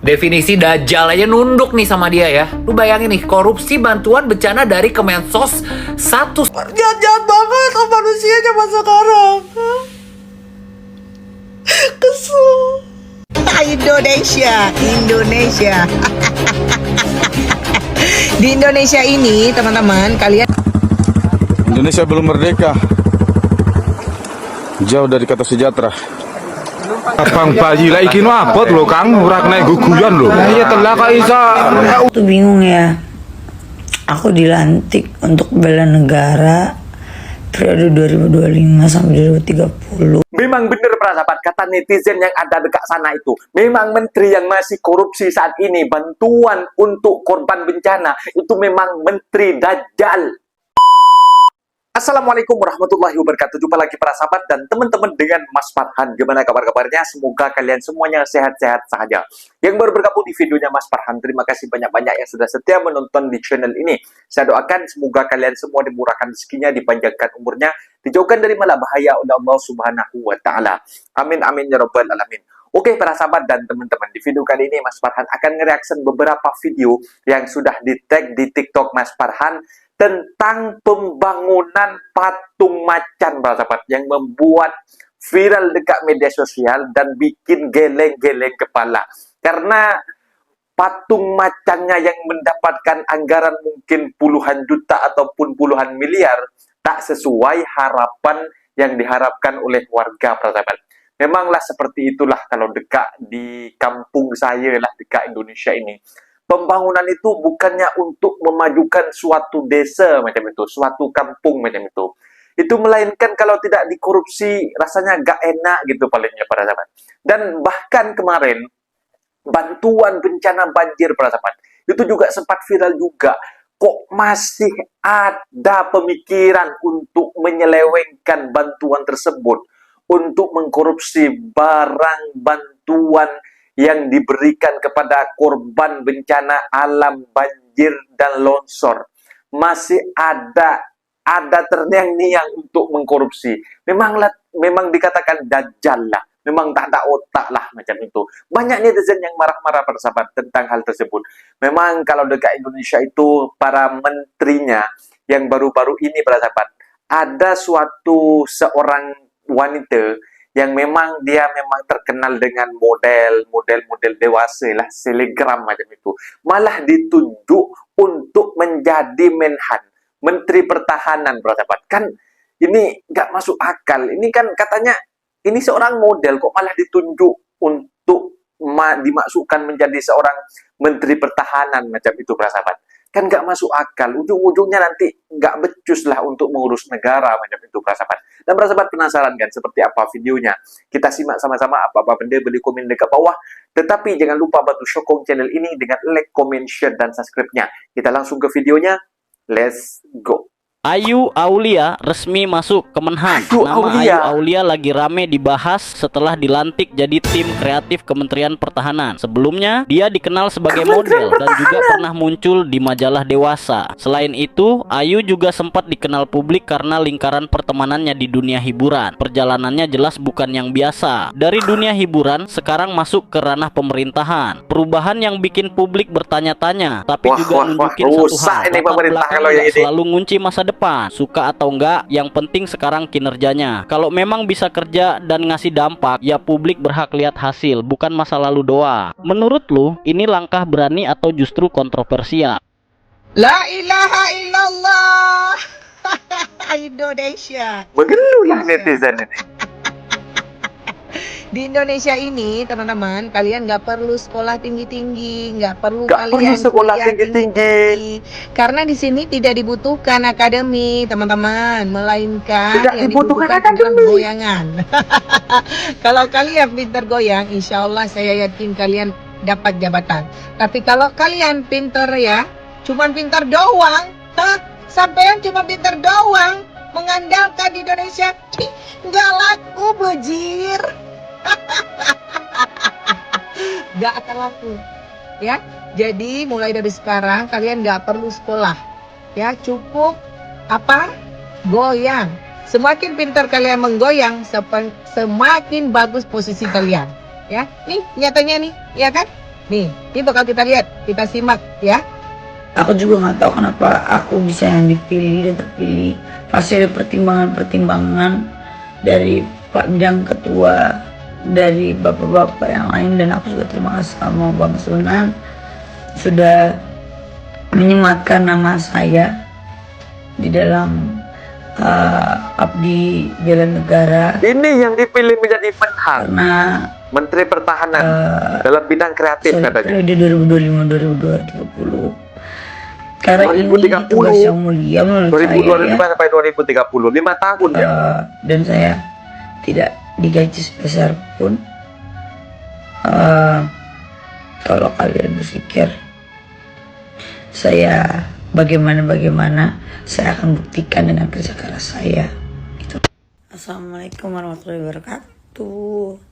Definisi Dajjal aja nunduk nih sama dia ya. Lu bayangin nih, korupsi bantuan bencana dari Kemensos satu. Jahat-jahat banget manusia zaman sekarang. Kesel. Indonesia. Di Indonesia ini, teman-teman, kalian Indonesia belum merdeka. Jauh dari kata sejahtera. Abang bayi lah iki apa lho Kang, ora kena guguyan lho. Iya telah kok iso. Tuh bingung ya. Aku dilantik untuk bela negara periode 2025 sampai 2030. Memang benar sahabat, kata netizen yang ada dekat sana itu. Memang menteri yang masih korupsi saat ini, bantuan untuk korban bencana, itu memang menteri Dajjal. Assalamualaikum warahmatullahi wabarakatuh. Jumpa lagi para sahabat dan teman-teman dengan Mas Farhan. Gimana kabar-kabarnya? Semoga kalian semuanya sehat-sehat saja. Yang baru bergabung di videonya Mas Farhan, terima kasih banyak-banyak yang sudah setia menonton di channel ini. Saya doakan semoga kalian semua dimurahkan rezekinya, dipanjangkan umurnya, dijauhkan dari malah bahaya oleh Allah Subhanahu wa Ta'ala. Amin amin ya rabbal alamin. Oke para sahabat dan teman-teman, di video kali ini Mas Farhan akan nge-reaction beberapa video yang sudah di-tag di TikTok Mas Farhan tentang pembangunan patung macan para sahabat yang membuat viral dekat media sosial dan bikin geleng-geleng kepala. Karena patung macannya yang mendapatkan anggaran mungkin puluhan juta ataupun puluhan miliar tak sesuai harapan yang diharapkan oleh warga para sahabat. Memanglah seperti itulah kalau dekat di kampung saya lah, dekat Indonesia ini. Pembangunan itu bukannya untuk memajukan suatu desa macam itu, suatu kampung macam itu. Itu melainkan kalau tidak dikorupsi rasanya gak enak gitu palingnya para sahabat. Dan bahkan kemarin bantuan bencana banjir para sahabat itu juga sempat viral juga. Kok masih ada pemikiran untuk menyelewengkan bantuan tersebut, untuk mengkorupsi barang bantuan yang diberikan kepada korban bencana alam banjir dan longsor. Masih ada terniang-niang untuk mengkorupsi. Memang dikatakan dajjal lah. Memang tak ada otak lah macam itu. Banyak netizen yang marah-marah pada sahabat tentang hal tersebut. Memang kalau dekat Indonesia itu para menterinya yang baru-baru ini pada sahabat, ada seorang wanita yang memang dia memang terkenal dengan model dewasa lah, selegram macam itu. Malah ditunjuk untuk menjadi Menhan, Menteri Pertahanan, bro sahabat. Kan ini nggak masuk akal. Ini kan katanya ini seorang model kok malah ditunjuk untuk dimasukkan menjadi seorang Menteri Pertahanan macam itu, bro sahabat. Kan nggak masuk akal. Ujung-ujungnya nanti nggak becus lah untuk mengurus negara macam itu, bro sahabat. Dan para sahabat penasaran kan seperti apa videonya? Kita simak sama-sama. Apa-apa benda boleh komen dekat bawah. Tetapi jangan lupa bantu sokong channel ini dengan like, comment, share, dan subscribe-nya. Kita langsung ke videonya. Let's go. Ayu Aulia resmi masuk Kemenhan. Nama Ayu Aulia lagi rame dibahas setelah dilantik jadi tim kreatif Kementerian Pertahanan. Sebelumnya dia dikenal sebagai model dan juga pernah muncul di majalah Dewasa. Selain itu, Ayu juga sempat dikenal publik karena lingkaran pertemanannya di dunia hiburan. Perjalanannya jelas bukan yang biasa. Dari dunia hiburan sekarang masuk ke ranah pemerintahan. Perubahan yang bikin publik bertanya-tanya, tapi juga nunjukin satu hal. Latar belakang selalu ngunci masa depan. Suka atau enggak, yang penting sekarang kinerjanya. Kalau memang bisa kerja dan ngasih dampak, ya publik berhak lihat hasil, bukan masa lalu doa. Menurut lu, ini langkah berani atau justru kontroversial? La ilaha illallah. Indonesia. Mengeluh netizen ini. Di Indonesia ini, teman-teman, kalian nggak perlu sekolah tinggi-tinggi, nggak perlu kalian sekolah kuliah tinggi-tinggi. karena di sini tidak dibutuhkan akademi, teman-teman, melainkan Tidak yang dibutuhkan adalah akademi. goyangan. Kalau kalian pintar goyang, insya Allah saya yakin kalian dapat jabatan. Tapi kalau kalian pintar ya, cuman pintar doang, sampean cuma pintar doang, mengandalkan di Indonesia, nggak laku bejir. Gak akan laku ya. Jadi mulai dari sekarang kalian gak perlu sekolah ya, cukup goyang. Semakin pintar kalian menggoyang, semakin bagus posisi kalian ya. Nih nyatanya nih, ya kan, Ini bakal kita lihat, kita simak ya. Aku juga nggak tahu kenapa aku bisa yang dipilih dan terpilih. Pasti ada pertimbangan-pertimbangan dari Pak Bidang Ketua, dari bapak-bapak yang lain, dan aku juga terima kasih sama Bang Sunan sudah menyematkan nama saya di dalam abdi bela negara, Ini yang dipilih menjadi Menhan, karena Menteri Pertahanan dalam bidang kreatif katanya. periode 2025-2030. Karena ini 2030. tugas yang mulia menurut 2025 saya ya. sampai 2030, 5 tahun ya. Dan saya tidak digaji sebesar pun. Kalau kalian berpikir saya bagaimana, saya akan buktikan dengan kerja keras saya. Gitu. Assalamualaikum warahmatullahi wabarakatuh.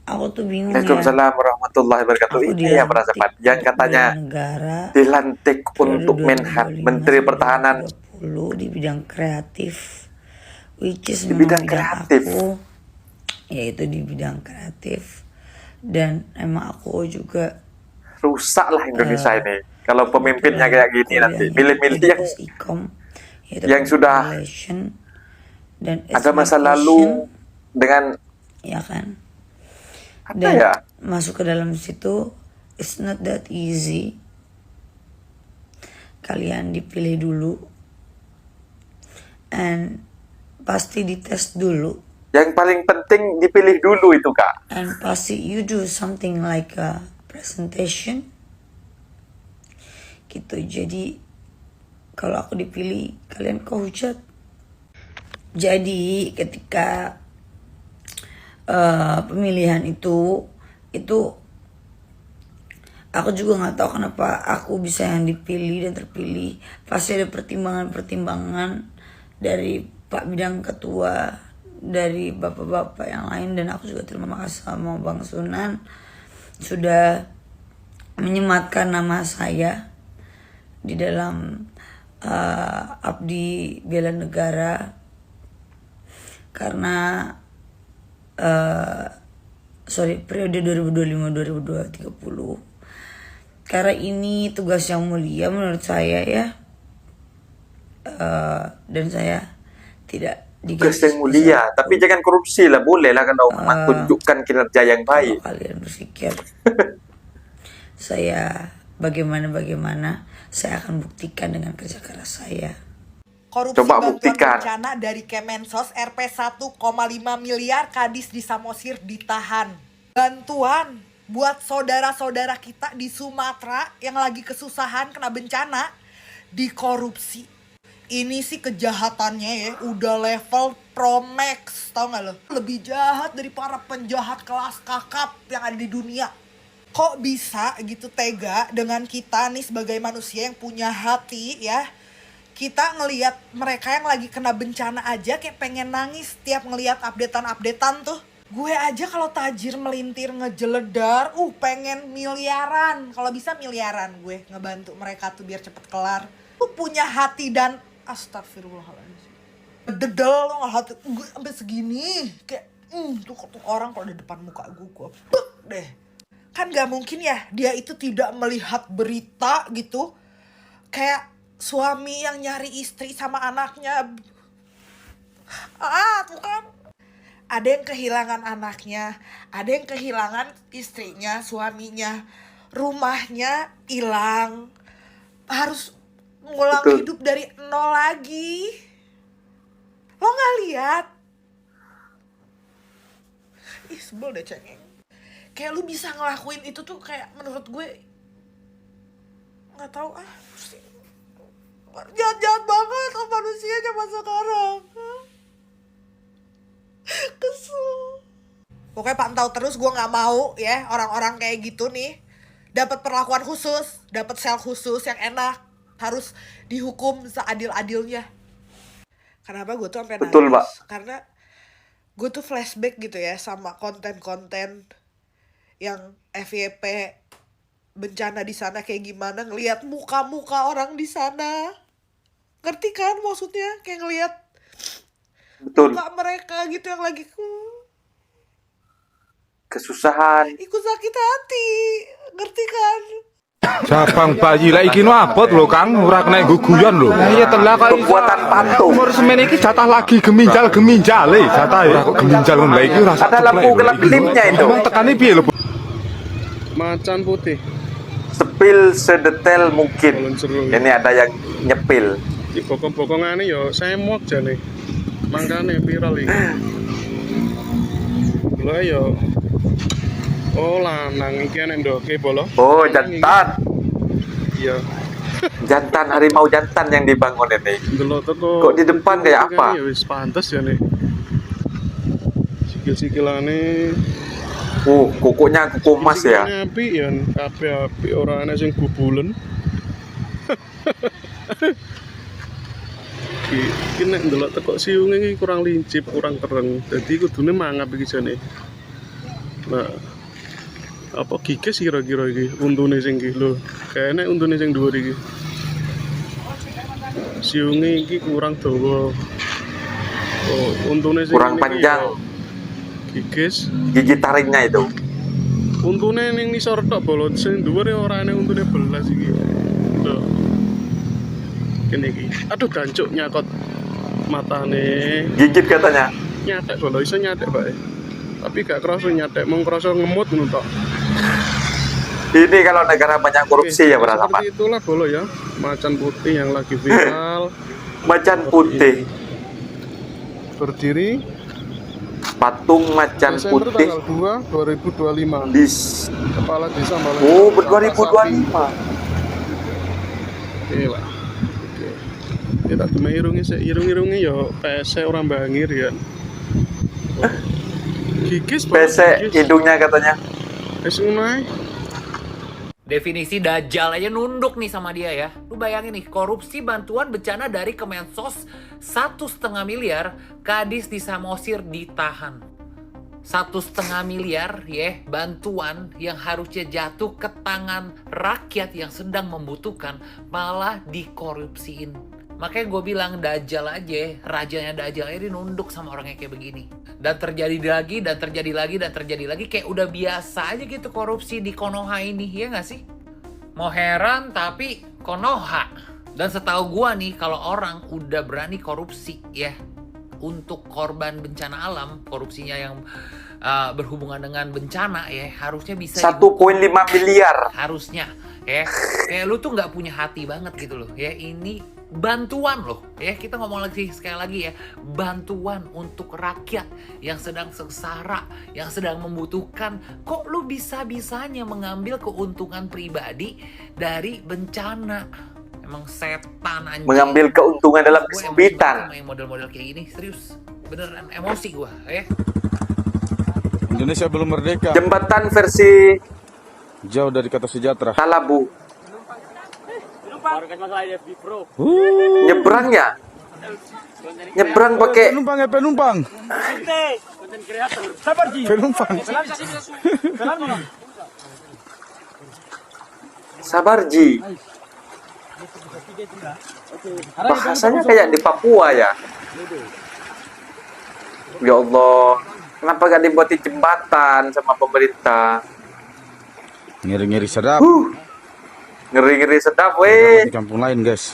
Aku tuh bingung ya. Waalaikumsalam warahmatullahi wabarakatuh. Aku Ini ya para sahabat yang katanya negara dilantik untuk Menhan, Menteri Pertahanan. 2030 di bidang kreatif, which is Di memang bidang kreatif. aku, yaitu di bidang kreatif. Dan emang aku juga Rusak lah Indonesia ini. Kalau pemimpinnya kayak gini nanti, milih-milih yang sudah dan ada masa lalu dengan ya kan. apa Dan ya? masuk ke dalam situ, it's not that easy. Kalian dipilih dulu, and pasti dites dulu, Yang paling penting dipilih dulu itu Kak. and pasti you do something like a presentation gitu. Jadi kalau aku dipilih, kalian kehujat. Jadi ketika pemilihan itu aku juga nggak tahu kenapa aku bisa yang dipilih dan terpilih. Pasti ada pertimbangan-pertimbangan dari Pak Bidang Ketua, dari bapak-bapak yang lain, dan aku juga terima kasih sama Bang Sunan sudah menyematkan nama saya di dalam abdi bela negara, karena periode 2025-2030. Karena ini tugas yang mulia menurut saya ya. Dan saya tidak Tugas yang mulia, tapi jangan korupsi lah, boleh lah kalau memang tunjukkan kinerja yang baik. Kalau kalian berpikir saya bagaimana, saya akan buktikan dengan kerja keras saya. Korupsi Coba bantuan buktikan. bencana dari Kemensos, Rp 1,5 miliar, Kadis di Samosir ditahan. Bantuan buat saudara-saudara kita di Sumatera yang lagi kesusahan kena bencana dikorupsi. Ini sih kejahatannya ya udah level Pro Max, tau gak lo? Lebih jahat dari para penjahat kelas kakap yang ada di dunia. Kok bisa gitu tega dengan kita nih sebagai manusia yang punya hati ya? Kita ngelihat mereka yang lagi kena bencana aja kayak pengen nangis tiap ngelihat updatean tuh. Gue aja kalau tajir melintir ngejeledar, pengen miliaran. Kalau bisa miliaran gue ngebantu mereka tuh biar cepet kelar. Lu punya hati dan astagfirullahaladzim. Dedel lo hati gue sampai segini. Kayak tuh orang kalau di depan muka gue deh. Kan gak mungkin ya dia itu tidak melihat berita gitu. Kayak suami yang nyari istri sama anaknya. Tuh kan. Ada yang kehilangan anaknya, ada yang kehilangan istrinya, suaminya, rumahnya hilang, harus ngulang hidup dari nol lagi. Lo nggak lihat? Ih sebel deh cengeng. Kayak lu bisa ngelakuin itu tuh kayak menurut gue nggak tahu jahat banget manusia zaman sekarang. Kesel. Pokoknya pantau terus, gue nggak mau ya orang-orang kayak gitu nih dapat perlakuan khusus, dapat sel khusus yang enak, harus dihukum seadil-adilnya. Kenapa gue tuh sampai nangis? Betul, Mbak. Karena gue tuh flashback gitu ya sama konten-konten yang FYP bencana di sana kayak gimana, ngelihat muka-muka orang di sana. Ngerti kan maksudnya? Kayak ngelihat Betul. muka mereka gitu yang lagi kesusahan. Ikut sakit hati, ngerti kan? Sabang bayi lah iki no abot lho Kang, ora kena guguyan lho. Iya telah kali. Pembuatan patung. Umur semen iki jatah lagi geminjal jatah ya. Kok geminjal ngono iki ora Ada lampu gelap-gelipnya itu. Emang tekane piye lho? Macan putih. Sepil sedetail mungkin. Ini ada yang nyepil. Iki bokong-bokongane yo semok jane. Mangkane viral iki. Lho yo. Oh lanang iki enek ndoke bolo. Oh, jantan. Iya. Jantan, harimau jantan yang dibangun ini. Delok teko. Kok di depan kayak apa? Ya wis pantes ya nih. Sikil-sikilane. Kukunya kuku emas ya. Api ya, api ora ana sing gubulen. Iki nek ndelok teko siunge iki kurang lincip, kurang tereng. Dadi kudune mangap iki jane. Nah, apa gigis kira-kira iki untune sing iki lho. Kayaknya untune sing dhuwur iki. Siunge iki kurang dawa. Oh, untune sing Kurang ini panjang. ya gigis. Gigi taringnya itu. Untune ning nisor tok bolot sing dhuwur ya ora ana untune belas iki. Lho. Kene iki. Aduh gancuk nyakot matane. Gigit katanya. Nyatek bolo iso nyatek, Pak. Tapi gak kerasa nyatek, mung kerasa ngemut ngono tok. Ini kalau negara banyak korupsi ya para sahabat. Seperti itulah bolo ya, macan putih yang lagi viral. Macan putih. Berdiri Patung macan Desember putih tanggal 2, 2025. di Kepala Desa Malang. Oh, 2025. Oke lah. Oke. Ya tak temui irung-irungnya ya pesek orang bangir ya. Gigis Pak, pesek gigis. hidungnya katanya. Wis ngono ae. Definisi Dajjal aja nunduk nih sama dia ya. Lu bayangin nih, korupsi bantuan bencana dari Kemensos 1,5 miliar, Kadis di Samosir ditahan. 1,5 miliar ya bantuan yang harusnya jatuh ke tangan rakyat yang sedang membutuhkan malah dikorupsiin. Makanya gue bilang Dajjal aja, rajanya Dajjal aja nunduk sama orang yang kayak begini. Dan terjadi lagi, dan terjadi lagi, dan terjadi lagi. Kayak udah biasa aja gitu korupsi di Konoha ini, ya nggak sih? Mau heran tapi Konoha. Dan setahu gue nih, kalau orang udah berani korupsi ya, untuk korban bencana alam, korupsinya yang berhubungan dengan bencana ya, harusnya bisa 1,5 miliar. harusnya ya. Kayak lu tuh nggak punya hati banget gitu loh ya. Ini bantuan loh ya, kita ngomong lagi sekali lagi ya, bantuan untuk rakyat yang sedang sengsara, yang sedang membutuhkan. Kok lu bisa-bisanya mengambil keuntungan pribadi dari bencana? Emang setan anjing. Mengambil keuntungan dalam Gua emosi kesempitan. banget sama yang model-model kayak gini, serius. Beneran emosi gua ya. Indonesia belum merdeka. Jembatan versi Jauh dari kata sejahtera. Talabu. Nyebrang ya? Nyebrang pakai Penumpang. Penumpang. Sabarji. Bahasanya kayak di Papua ya. Ya Allah, kenapa gak dibuatin jembatan sama pemerintah? Ngiri-ngiri sedap. Ngeri-ngeri sedap, Di weh. kampung lain, guys.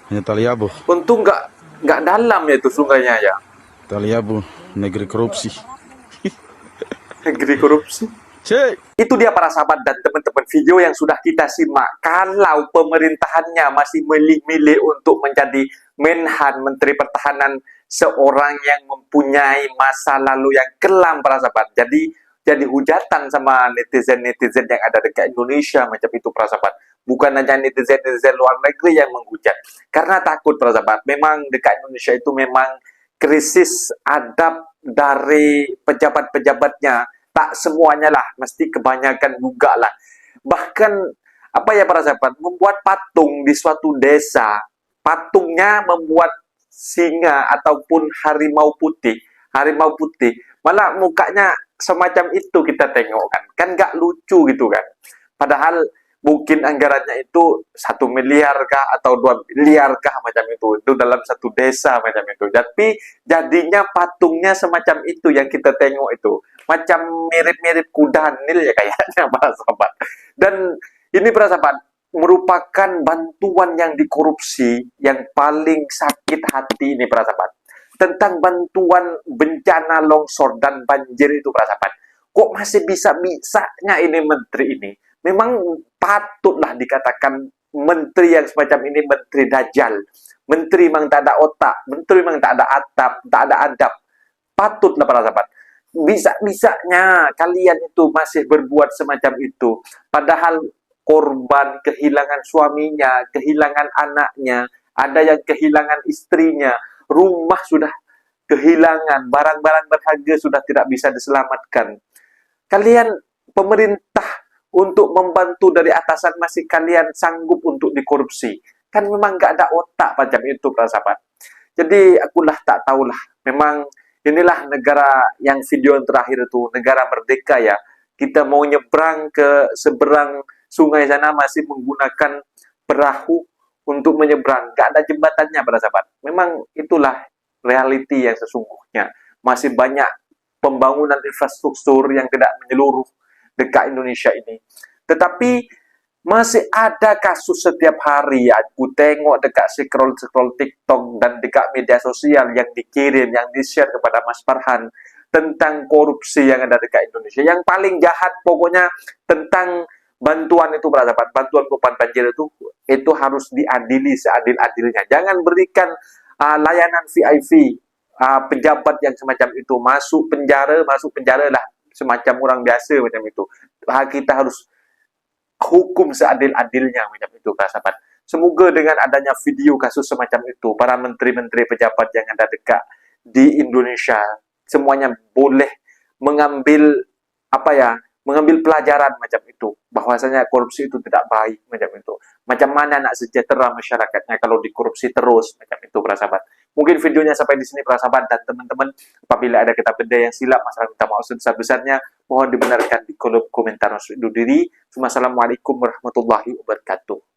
Hanya Taliabu. Untung nggak dalam ya itu sungainya ya. Taliabu, negeri korupsi. Negeri korupsi. Cek. Itu dia para sahabat dan teman-teman video yang sudah kita simak. Kalau pemerintahannya masih milih-milih untuk menjadi Menhan, Menteri Pertahanan, seorang yang mempunyai masa lalu yang kelam para sahabat. Jadi hujatan sama netizen-netizen yang ada dekat Indonesia macam itu para sahabat. Bukan hanya netizen-netizen luar negeri yang menghujat. Karena takut para sahabat. Memang dekat Indonesia itu memang krisis adab dari pejabat-pejabatnya. Tak semuanya lah, mesti kebanyakan juga lah. Bahkan, apa ya para sahabat, membuat patung di suatu desa, patungnya membuat singa ataupun harimau putih, malah mukanya semacam itu kita tengok kan nggak lucu gitu kan. Padahal mungkin anggarannya itu 1 miliar kah atau 2 miliar kah macam itu dalam satu desa macam itu. Tapi jadinya patungnya semacam itu yang kita tengok itu, macam mirip-mirip kuda Nil ya kayaknya para sahabat. Dan ini para sahabat merupakan bantuan yang dikorupsi yang paling sakit hati ini para sahabat. Tentang bantuan bencana longsor dan banjir itu para sahabat. Kok masih bisa-bisanya ini menteri ini? Memang patutlah dikatakan menteri yang semacam ini menteri dajjal. Menteri memang tak ada otak, menteri memang tak ada atap, tak ada adab. Patutlah para sahabat. Bisa-bisanya kalian itu masih berbuat semacam itu. Padahal korban kehilangan suaminya, kehilangan anaknya, ada yang kehilangan istrinya, rumah sudah kehilangan, barang-barang berharga sudah tidak bisa diselamatkan. Kalian pemerintah untuk membantu dari atasan masih kalian sanggup untuk dikorupsi. Kan memang nggak ada otak macam itu, para sahabat. Jadi akulah tak tahulah. Memang inilah negara yang video yang terakhir itu, negara merdeka ya. Kita mau nyebrang ke seberang sungai sana masih menggunakan perahu untuk menyeberang. Nggak ada jembatannya, para sahabat. Memang itulah reality yang sesungguhnya. Masih banyak pembangunan infrastruktur yang tidak menyeluruh dekat Indonesia ini. Tetapi masih ada kasus setiap hari. Aku tengok dekat scroll TikTok dan dekat media sosial yang dikirim, yang di-share kepada Mas Farhan tentang korupsi yang ada dekat Indonesia. Yang paling jahat pokoknya tentang bantuan itu, para sahabat. Bantuan korban banjir itu harus diadili seadil-adilnya. Jangan berikan layanan VIP pejabat yang semacam itu masuk penjara lah semacam orang biasa macam itu. Kita harus hukum seadil-adilnya macam itu, para sahabat. Semoga dengan adanya video kasus semacam itu, para menteri-menteri pejabat yang ada dekat di Indonesia semuanya boleh mengambil mengambil pelajaran macam itu, bahwasanya korupsi itu tidak baik macam itu. Macam mana nak sejahtera masyarakatnya kalau dikorupsi terus macam itu, para sahabat. Mungkin videonya sampai di sini, para sahabat, dan teman-teman, apabila ada kata benda yang silap, masalah minta maaf sebesar-besarnya, mohon dibenarkan di kolom komentar. Assalamualaikum warahmatullahi wabarakatuh.